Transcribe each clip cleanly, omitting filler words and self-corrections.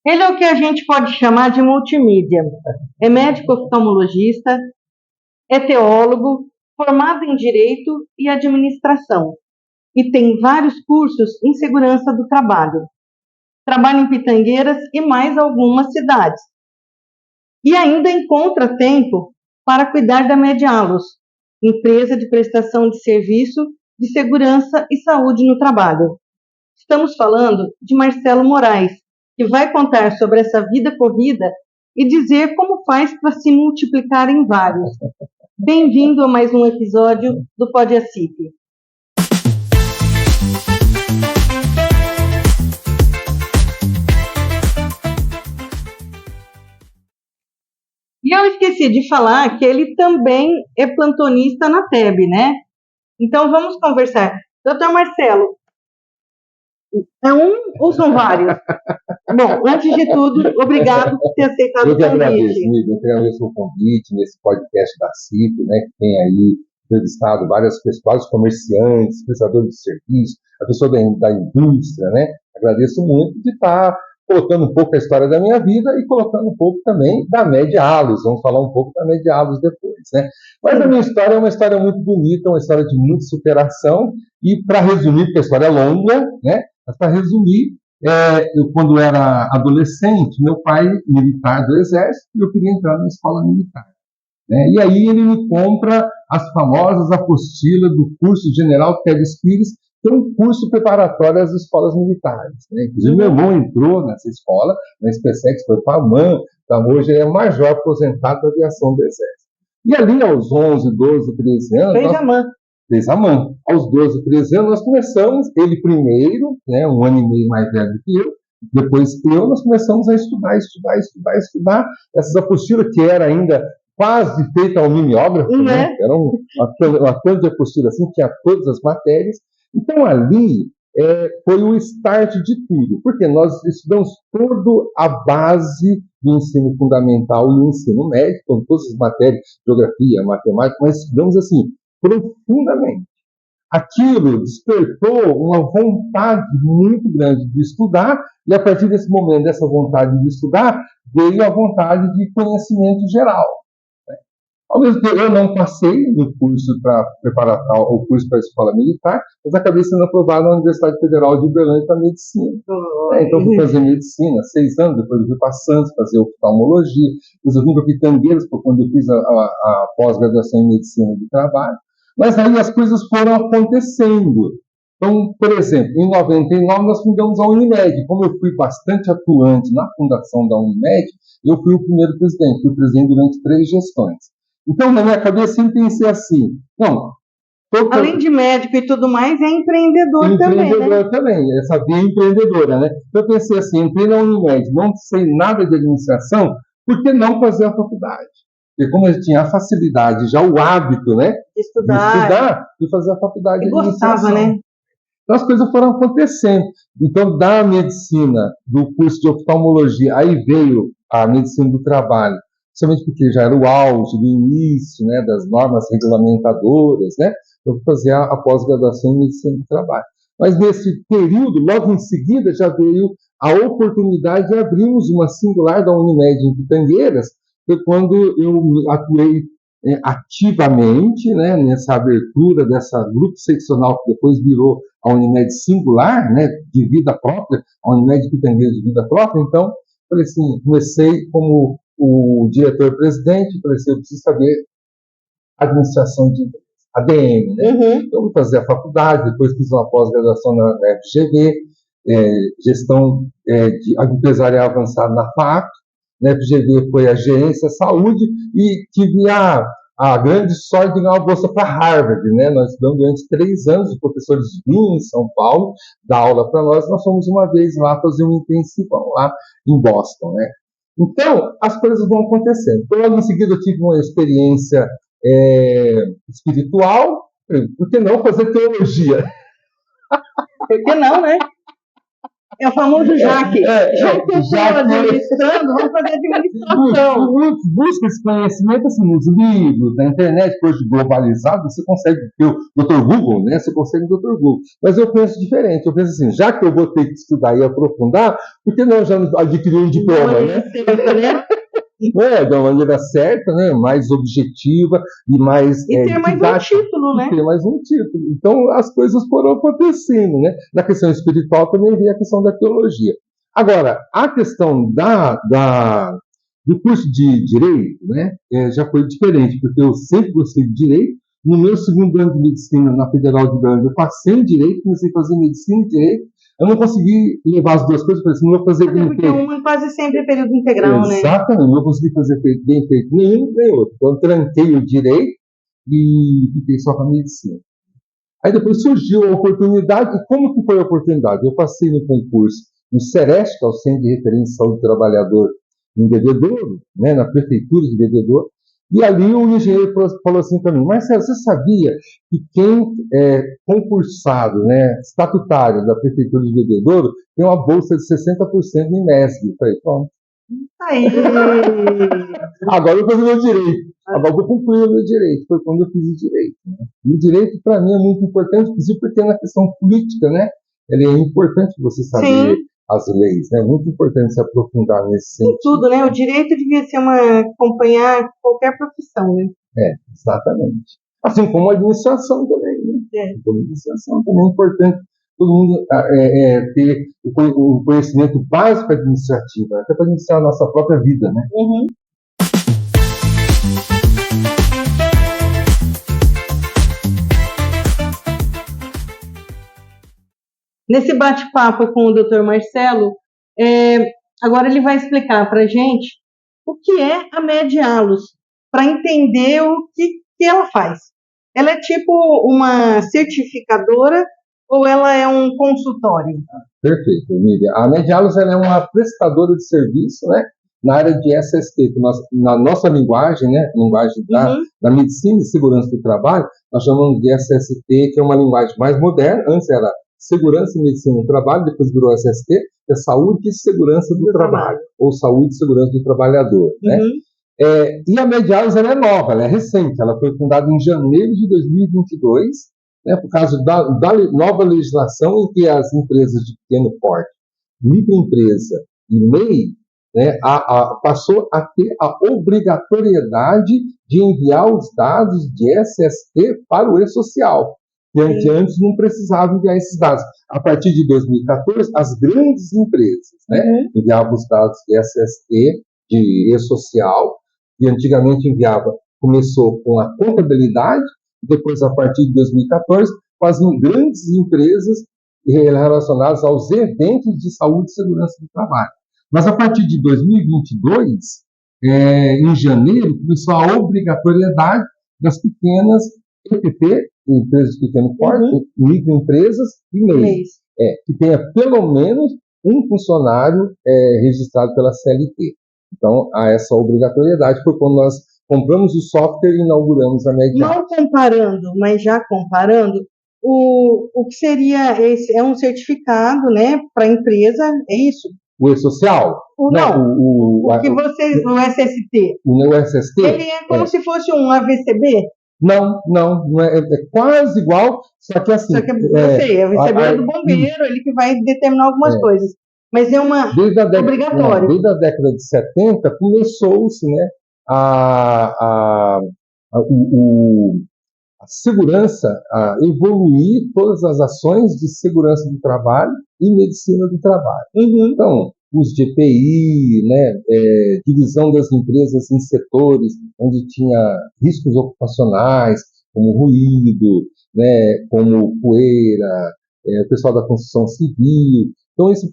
Ele é o que a gente pode chamar de multimídia. É médico oftalmologista, é teólogo, formado em Direito e Administração, e tem vários cursos em segurança do trabalho. Trabalha em Pitangueiras e mais algumas cidades. E ainda encontra tempo para cuidar da Medialos, empresa de prestação de serviço de segurança e saúde no trabalho. Estamos falando de Marcelo Moraes, que vai contar sobre essa vida corrida e dizer como faz para se multiplicar em vários. Bem-vindo a mais um episódio do Pode Acip. E eu esqueci de falar que ele também é plantonista na TEB, né? Então vamos conversar. Doutor Marcelo, é um ou são vários? Bom, antes de tudo, obrigado por ter aceitado o convite. Eu que agradeço o convite nesse podcast da CIP, né, que tem aí entrevistado vários comerciantes, prestadores de serviço, a pessoa da indústria, né? Agradeço muito de estar colocando um pouco a história da minha vida e colocando um pouco também da Medialos. Vamos falar um pouco da Medialos depois, né? Mas a minha história é uma história muito bonita, uma história de muita superação e, para resumir, porque a história é longa, né? Mas para resumir, eu, quando era adolescente, meu pai, militar do Exército, e eu queria entrar na escola militar. Né? E aí ele me compra as famosas apostilas do curso General Teles Pires, que é um curso preparatório às escolas militares. Né? Inclusive, meu irmão entrou nessa escola, na SpaceX, foi para a MAN, então hoje ele é major aposentado da aviação do Exército. E ali, aos 11, 12, 13 anos... Fez a MAN. Aos 12, 13 anos, nós começamos, ele primeiro, né, um ano e meio mais velho que eu, depois nós começamos a estudar essas apostilas, que era ainda quase feita ao mimeógrafo, né? Era uma coisa de apostila assim, tinha todas as matérias. Então, ali foi o start de tudo, porque nós estudamos toda a base do ensino fundamental e o ensino médio, com todas as matérias, geografia, matemática, mas estudamos assim, profundamente. Aquilo despertou uma vontade muito grande de estudar, e a partir desse momento, dessa vontade de estudar, veio a vontade de conhecimento geral. Ao mesmo tempo, eu não passei no curso para preparatório, o curso para a escola militar, mas acabei sendo aprovado na Universidade Federal de Uberlândia para medicina. Então, fui fazer medicina 6 anos, depois eu fui para Santos fazer oftalmologia, depois eu vim para Pitangueiras, quando eu fiz a pós-graduação em medicina do trabalho. Mas aí as coisas foram acontecendo. Então, por exemplo, em 99 nós fundamos a Unimed. Como eu fui bastante atuante na fundação da Unimed, eu fui o primeiro presidente. Fui presidente durante 3 gestões. Então, na minha cabeça, eu pensei assim, não... Além de médico e tudo mais, é empreendedor também, né? Empreendedor também, essa via empreendedora, né? Então, eu pensei assim, entrei na Unimed, não sei nada de administração, por que não fazer a faculdade? Porque como eu tinha a facilidade, já o hábito, né? De estudar, e fazer a faculdade de administração. Gostava, né? Então, as coisas foram acontecendo. Então, da medicina, do curso de oftalmologia, aí veio a medicina do trabalho, somente porque já era o auge do início, né, das normas regulamentadoras, né? Eu fui fazer a pós-graduação em medicina do trabalho. Mas nesse período, logo em seguida, já veio a oportunidade de abrirmos uma singular da Unimed em Pitangueiras, foi quando eu atuei ativamente, né, nessa abertura dessa grupo seccional que depois virou a Unimed singular, né, de vida própria, a Unimed Pitangueiras de vida própria. Então, falei assim, comecei como o diretor-presidente, falei assim, eu preciso saber administração de empresas, ADM, né? Então, eu fui fazer a faculdade, depois fiz uma pós-graduação na FGV, gestão de empresarial avançado na FAC, na FGV foi a gerência saúde, e tive a grande sorte de ganhar uma bolsa para Harvard, né? Nós estudamos durante 3 anos, os professores vinham em São Paulo dar aula para nós fomos uma vez lá fazer um intensivão lá em Boston, né? Então, as coisas vão acontecendo. Então, logo em seguida, eu tive uma experiência espiritual, por que não fazer teologia? Por que não, né? É o famoso Jaque. Já que eu estou administrando, vamos fazer administração. Busca esse conhecimento assim, nos livros, na internet, hoje globalizado, você consegue ter o Dr. Google, né? Você consegue o Dr. Google. Mas eu penso diferente. Eu penso assim, já que eu vou ter que estudar e aprofundar, por que não já adquirir um diploma, né? De uma maneira certa, né? Mais objetiva e mais ter mais um título, né? Ter mais um título. Então as coisas foram acontecendo, né? Na questão espiritual também vem a questão da teologia. Agora, a questão do curso de Direito, né? Já foi diferente, porque eu sempre gostei de Direito. No meu segundo ano de Medicina na Federal de Belém, eu passei em Direito, comecei a fazer Medicina e Direito. Eu não consegui levar as duas coisas, porque não vou fazer bem feito. Porque um quase sempre é período integral, né? Exatamente, não consegui fazer bem feito nenhum nem outro. Então, eu tranquei o Direito e fiquei só com a Medicina. Aí depois surgiu a oportunidade, e como que foi a oportunidade? Eu passei no concurso no Sereste, que é o Centro de Referência de Saúde do Trabalhador em Bebedouro, né, na Prefeitura de Bebedouro, e ali o engenheiro falou assim para mim, Marcelo, você sabia que quem é concursado, né, estatutário da Prefeitura de Bebedouro tem uma bolsa de 60% em MESG? Eu falei, pronto. Aí. Agora eu vou fazer o meu direito. Agora eu vou concluir o meu direito. Foi quando eu fiz o direito. Né? E o direito, para mim, é muito importante, inclusive porque na questão política, né? Ele é importante você saber as leis, né? Muito importante se aprofundar nesse sentido. Em tudo, né? O direito devia ser acompanhar qualquer profissão, né? Exatamente. Assim como a administração também, né? A administração também é importante todo mundo ter um conhecimento básico administrativo, até para administrar a nossa própria vida, né? Uhum. Nesse bate-papo com o Dr. Marcelo, agora ele vai explicar para a gente o que é a Medialos, para entender o que ela faz. Ela é tipo uma certificadora ou ela é um consultório? Perfeito, Miriam. A Medialos é uma prestadora de serviço, né, na área de SST, que na nossa linguagem, né, linguagem da Medicina e Segurança do Trabalho, nós chamamos de SST, que é uma linguagem mais moderna. Antes era Segurança e Medicina do Trabalho, depois virou SST, que é Saúde e Segurança do Trabalho, ou Saúde e Segurança do Trabalhador, né? E a Medialos ela é nova, ela é recente, ela foi fundada em janeiro de 2022, né, por causa da nova legislação em que as empresas de pequeno porte, microempresa e MEI, né, passou a ter a obrigatoriedade de enviar os dados de SST para o E-Social, que antes não precisava enviar esses dados. A partir de 2014, as grandes empresas, né, enviavam os dados de SST, de E-Social, e antigamente começou com a contabilidade, depois, a partir de 2014, com as grandes empresas relacionadas aos eventos de saúde e segurança do trabalho. Mas, a partir de 2022, em janeiro, começou a obrigatoriedade das pequenas EPP, empresas de pequeno porte, microempresas e MEIs, que tenha pelo menos um funcionário registrado pela CLT. Então, há essa obrigatoriedade, foi quando nós compramos o software e inauguramos a Medialos. Não comparando, mas já comparando, o que seria esse? É um certificado, né, para a empresa, é isso? O E-Social? O SST. O SST? Ele é como se fosse um AVCB? Não é quase igual, só que assim... Só que eu sei, a AVCB é do bombeiro, ele que vai determinar algumas coisas. Mas é obrigatório. Desde a década de 70, começou-se, né, a segurança, a evoluir todas as ações de segurança do trabalho e medicina do trabalho. Então, os GPI, né, divisão das empresas em setores onde tinha riscos ocupacionais, como ruído, né, como poeira, o pessoal da construção civil. Então, isso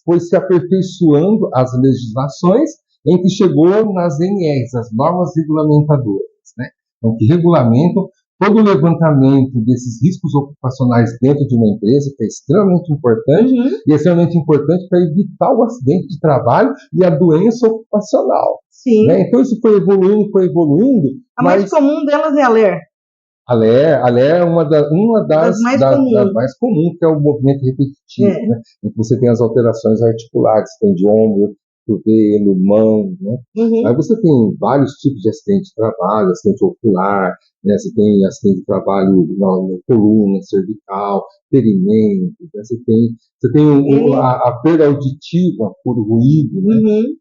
foi se aperfeiçoando as legislações em que chegou nas NRs, as normas regulamentadoras, né? Então, que regulamentam todo o levantamento desses riscos ocupacionais dentro de uma empresa, que é extremamente importante, e é extremamente importante para evitar o acidente de trabalho e a doença ocupacional. Sim. Né? Então, isso foi evoluindo. A mais comum delas é a LER. A LE é uma das mais comuns, que é o movimento repetitivo, né? Em que você tem as alterações articulares, tem de ombro, cotovelo, mão, né? Aí você tem vários tipos de acidente de trabalho, acidente ocular, né? Você tem acidente de trabalho na coluna, cervical, ferimento, né? Você tem a perda auditiva por ruído, né?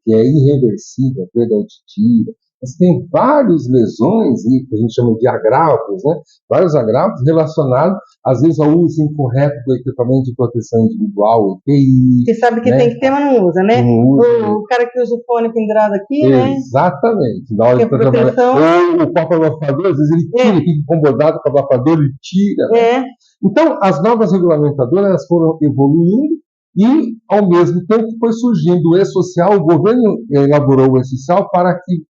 Que é irreversível, a perda auditiva. Você tem várias lesões, que a gente chama de agravos, né? Vários agravos relacionados, às vezes, ao uso incorreto do equipamento de proteção individual, EPI. Você sabe que, né, tem que ter, mas não usa, né? Não usa. O cara que usa o fone pendurado aqui, né? Exatamente. Na hora de proteção. Ou o próprio abafador, às vezes ele tira, fica incomodado com o abafador, ele tira. Né? Então, as novas regulamentadoras elas foram evoluindo, e, ao mesmo tempo, foi surgindo o E-Social. O governo elaborou o E-Social para que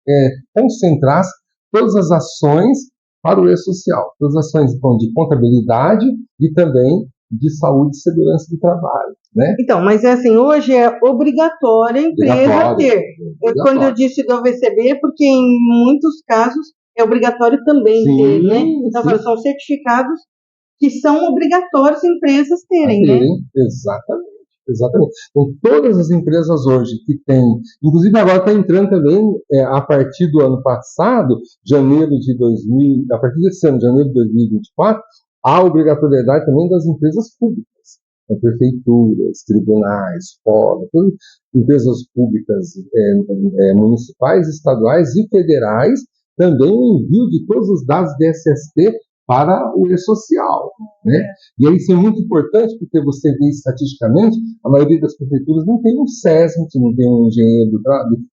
concentrasse todas as ações para o E-Social. Todas as ações de contabilidade e também de saúde e segurança do trabalho. Né? Então, mas é assim, hoje é obrigatório a empresa ter. Quando eu disse do AVCB, é porque em muitos casos é obrigatório também ter, né? Então, são certificados que são obrigatórios empresas terem, né? Exatamente. Exatamente. Então, todas as empresas hoje que têm, inclusive agora está entrando também, a partir do ano passado, a partir desse ano, janeiro de 2024, há obrigatoriedade também das empresas públicas, prefeituras, tribunais, escolas, todas empresas públicas municipais, estaduais e federais, também o envio de todos os dados DSST para o E-Social. Né? E aí isso é muito importante, porque você vê estatisticamente, a maioria das prefeituras não tem um SESMIT, não tem um engenheiro de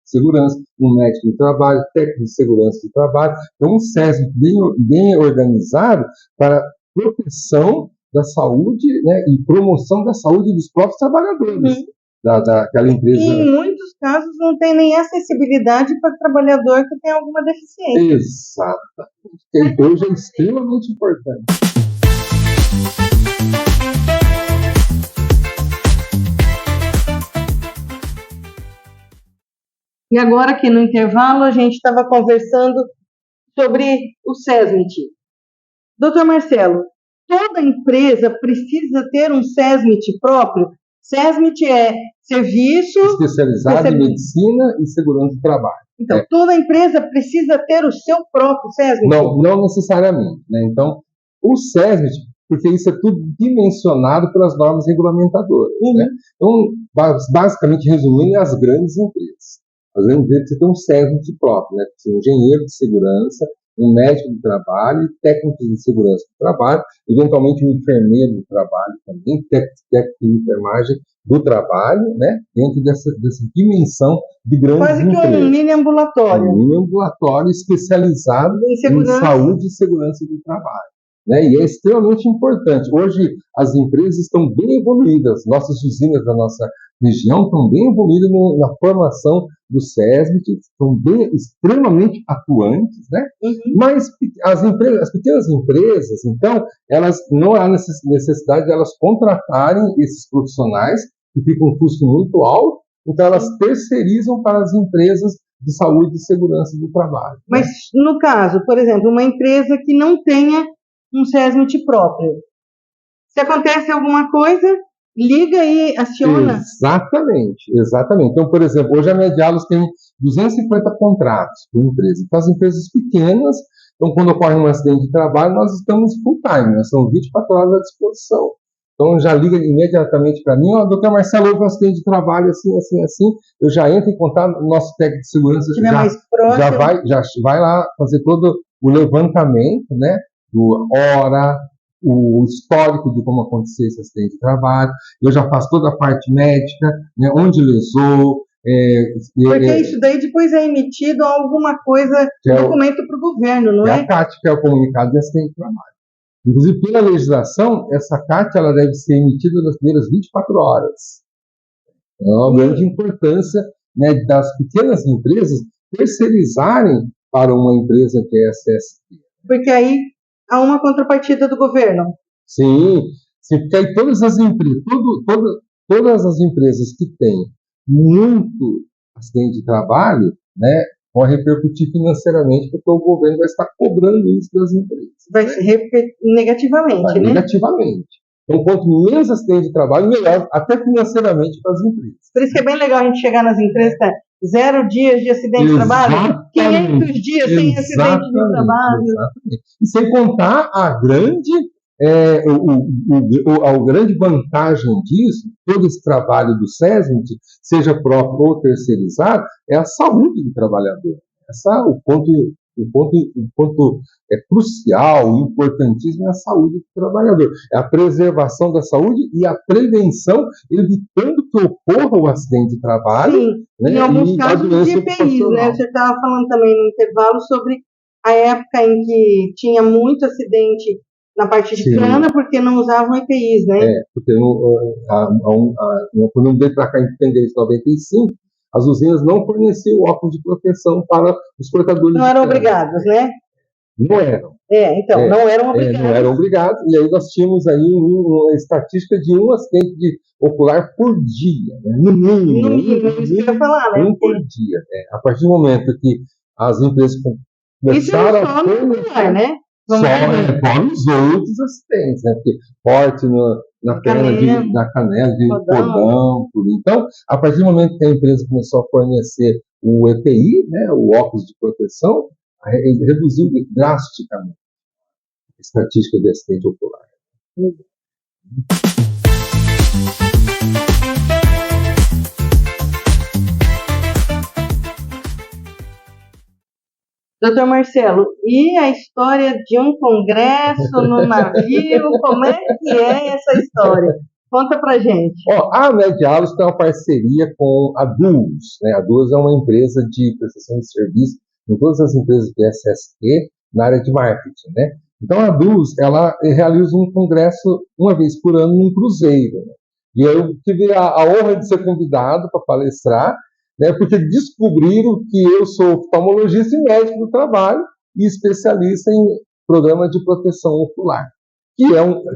segurança, um médico de trabalho, técnico de segurança de trabalho. Então, um SESMIT bem organizado para proteção da saúde, né, e promoção da saúde dos próprios trabalhadores. Daquela empresa. E em muitos casos não tem nem acessibilidade para o trabalhador que tem alguma deficiência. Exatamente. Que hoje é extremamente importante. E agora, aqui no intervalo, a gente estava conversando sobre o SESMIT. Doutor Marcelo, toda empresa precisa ter um SESMIT próprio? SESMIT é serviço especializado em medicina e segurança do trabalho. Então, toda empresa precisa ter o seu próprio SESMIT? Não necessariamente. Né? Então, o SESMIT, porque isso é tudo dimensionado pelas normas regulamentadoras. Né? Então, basicamente, resumindo, as grandes empresas. As grandes empresas precisam ter um SESMIT próprio, né? Um engenheiro de segurança, um médico de trabalho, técnicos de segurança do trabalho, eventualmente um enfermeiro do trabalho também, técnico de enfermagem do trabalho, né, dentro dessa dimensão de grandes empresas. Quase que um mini ambulatório. Um mini ambulatório especializado em saúde e segurança do trabalho. Né, e é extremamente importante. Hoje, as empresas estão bem evoluídas, nossas usinas da nossa região estão bem evoluídas na formação do SESMIT, estão extremamente atuantes, né? Mas as pequenas empresas, então, elas não há necessidade de elas contratarem esses profissionais, que ficam um custo muito alto, então elas terceirizam para as empresas de saúde e segurança do trabalho. Mas, no caso, por exemplo, uma empresa que não tenha um SESMIT próprio, se acontece alguma coisa, liga e aciona? Exatamente. Então, por exemplo, hoje a Medialos tem 250 contratos por empresa. Então, as empresas pequenas, então, quando ocorre um acidente de trabalho, nós estamos full time, nós estamos 24 horas à disposição. Então, já liga imediatamente para mim, doutor Marcelo, houve um acidente de trabalho assim, eu já entro em contato, o nosso técnico de segurança já vai lá fazer todo o levantamento, né, do hora, o histórico de como aconteceu esse acidente de trabalho, eu já faço toda a parte médica, né, onde lesou. Porque isso daí depois é emitido alguma coisa, documento para o governo, não é? A CAT, que é o comunicado de acidente de trabalho. Inclusive, pela legislação, essa CAT ela deve ser emitida nas primeiras 24 horas. É uma grande importância, né, das pequenas empresas terceirizarem para uma empresa que é a CSP. Porque aí há uma contrapartida do governo. Sim, porque aí todas as empresas, todas as empresas que têm muito acidente de trabalho, né, vão repercutir financeiramente, porque o governo vai estar cobrando isso das empresas. Vai se repercutir negativamente, né? Negativamente. Então, quanto menos acidente de trabalho, melhor, até financeiramente para as empresas. Por isso que é bem legal a gente chegar nas empresas, 0 dias de acidente de trabalho, 500 dias sem acidente de trabalho. Exatamente. E sem contar a grande, grande vantagem disso, todo esse trabalho do SESMIT, seja próprio ou terceirizado, é a saúde do trabalhador. O ponto crucial e importantíssimo é a saúde do trabalhador. É a preservação da saúde e a prevenção, evitando que ocorra o acidente de trabalho. Sim, né, em alguns casos de EPIs, né? Você estava falando também no intervalo sobre a época em que tinha muito acidente na parte de cana, porque não usavam EPIs, né? Porque quando veio para cá em Independência, em 95, as usinas não forneciam óculos de proteção para os portadores. Não eram obrigados, né? Não eram. Não eram obrigados. Não eram obrigados, e aí nós tínhamos aí uma estatística de um acidente ocular por dia, né? No mínimo. Isso que eu ia falar, né? Um por dia. A partir do momento que as empresas começaram a fornecer, né? Fora os outros acidentes, né? Porque corte na perna da canela, de cordão, tudo. Então, a partir do momento que a empresa começou a fornecer o EPI, né, o óculos de proteção, reduziu drasticamente a estatística de acidente ocular. Doutor Marcelo, e a história de um congresso no navio? Como é que é essa história? Conta pra gente. A Medialos tem uma parceria com a Duos, né? A Duos é uma empresa de prestação de serviço em todas as empresas de SST na área de marketing, né? Então a Duos, ela realiza um congresso uma vez por ano num cruzeiro, né? E eu tive a honra de ser convidado para palestrar, né, porque descobriram que eu sou oftalmologista e médico do trabalho e especialista em programa de proteção ocular, que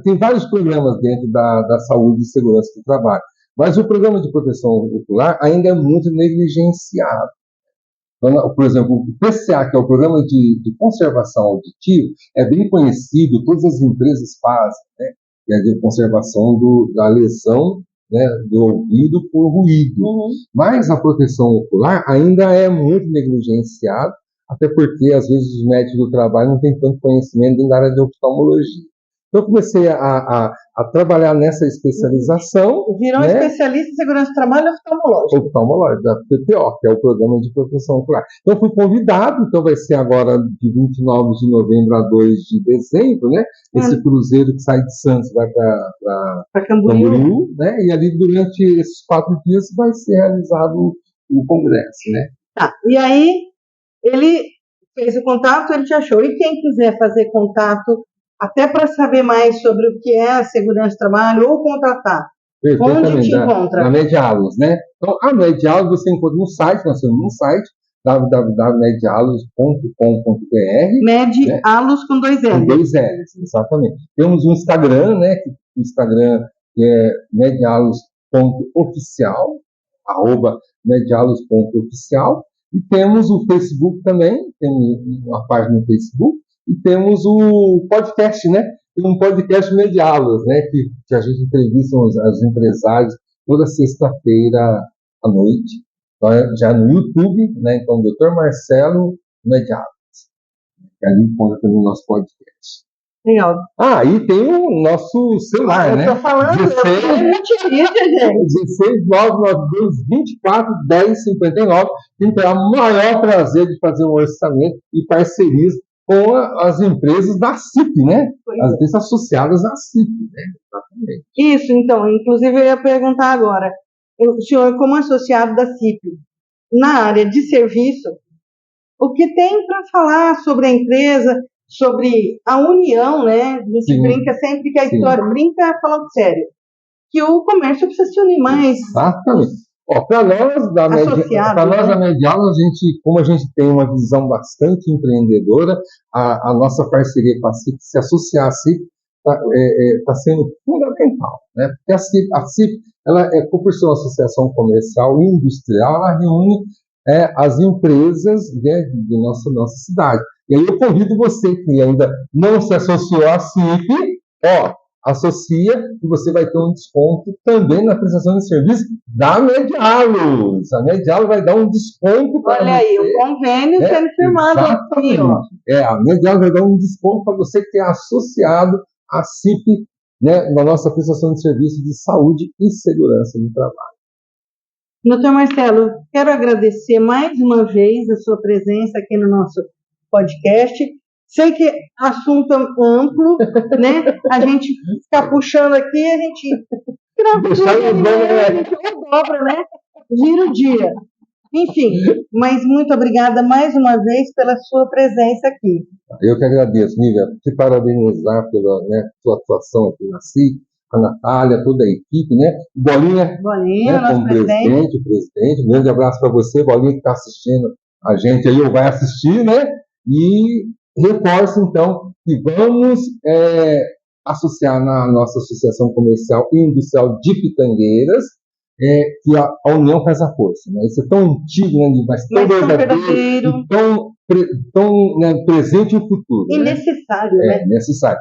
tem vários programas dentro da saúde e segurança do trabalho, mas o programa de proteção ocular ainda é muito negligenciado. Então, por exemplo, o PCA, que é o Programa de Conservação Auditiva, é bem conhecido, todas as empresas fazem, né, que é de conservação da lesão, né, do ouvido por ruído. Mas a proteção ocular ainda é muito negligenciada, até porque, às vezes, os médicos do trabalho não têm tanto conhecimento dentro da área de oftalmologia. Então, eu comecei a trabalhar nessa especialização. Virou especialista em segurança do trabalho oftalmológico. Oftalmológico, da PPO, que é o Programa de Proteção Ocular. Então, fui convidado, então vai ser agora de 29 de novembro a 2 de dezembro, né? Esse cruzeiro que sai de Santos vai para Camboriú, né? E ali, durante esses 4 dias, vai ser realizado o congresso, né? Tá, e aí, ele fez o contato, ele te achou. E quem quiser fazer contato, até para saber mais sobre o que é a segurança do trabalho ou contratar, onde te encontra? Na Medialos, né? Então, a Medialos você encontra no site, nós temos um site, www.medialos.com.br. Medialos com 2 L's. Com 2 L's, exatamente. Temos um Instagram, né? O Instagram é medialos.oficial, @medialos.oficial. E temos o Facebook também, temos uma página no Facebook. E temos o podcast, né? Tem um podcast Medialos, né? Que a gente entrevista os empresários toda sexta-feira à noite. Então, já no YouTube, né? Então, Dr. Marcelo Medialos. Ali encontra também o nosso podcast. Legal. E tem o nosso celular, né? Eu tô falando, 16 992 24 10 59. Tem o maior prazer de fazer um orçamento e parcerias com as empresas da CIP, né? As empresas associadas à CIP, né? Exatamente. Isso, então, inclusive eu ia perguntar agora, o senhor, como associado da CIP, na área de serviço, o que tem para falar sobre a empresa, sobre a união, né? A gente brinca sempre que a história, brinca falando sério, que o comércio precisa se unir mais. Exatamente. Para nós da Medialos, como a gente tem uma visão bastante empreendedora, a nossa parceria com a CIP, se associar à CIP, está sendo fundamental, né? Porque a CIP ela por ser uma associação comercial e industrial, ela reúne as empresas, né, de nossa cidade. E aí eu convido você que ainda não se associou à CIP, associa e você vai ter um desconto também na prestação de serviço da Medialos. A Medialos vai dar um desconto para você. Olha aí, o convênio sendo firmado aqui, ó. A Medialos vai dar um desconto para você que é associado à CIP, né, na nossa prestação de serviço de saúde e segurança do trabalho. Doutor Marcelo, quero agradecer mais uma vez a sua presença aqui no nosso podcast. Sei que assunto amplo, né? A gente ficar puxando aqui, a gente dobra, né? Vira o dia. Enfim, mas muito obrigada mais uma vez pela sua presença aqui. Eu que agradeço, Nívia, te parabenizar pela, né, sua atuação aqui na CIP, a Natália, toda a equipe, né? Bolinha, né, como o presidente. Um grande abraço para você, Bolinha, que está assistindo a gente aí, ou vai assistir, né? E reforço, então, que vamos associar na nossa Associação Comercial e Industrial de Pitangueiras, que a união faz a força. Né? Isso é tão antigo, né, mas tão verdadeiro e tão né, presente no futuro. E necessário, né? Necessário.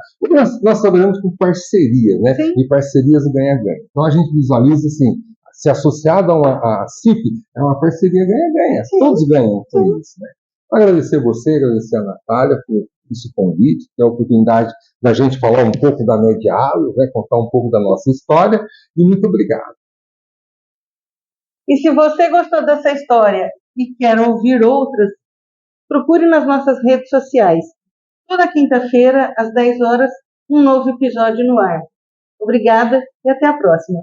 Nós trabalhamos com parcerias, né? E parcerias ganha-ganha. Então a gente visualiza assim, se associado a CIP, é uma parceria ganha-ganha. Todos ganham com isso. Né? Agradecer você, agradecer a Natália por esse convite, que é a oportunidade da gente falar um pouco da Medialos, né? Contar um pouco da nossa história, e muito obrigado. E se você gostou dessa história e quer ouvir outras, procure nas nossas redes sociais. Toda quinta-feira, às 10 horas, um novo episódio no ar. Obrigada e até a próxima.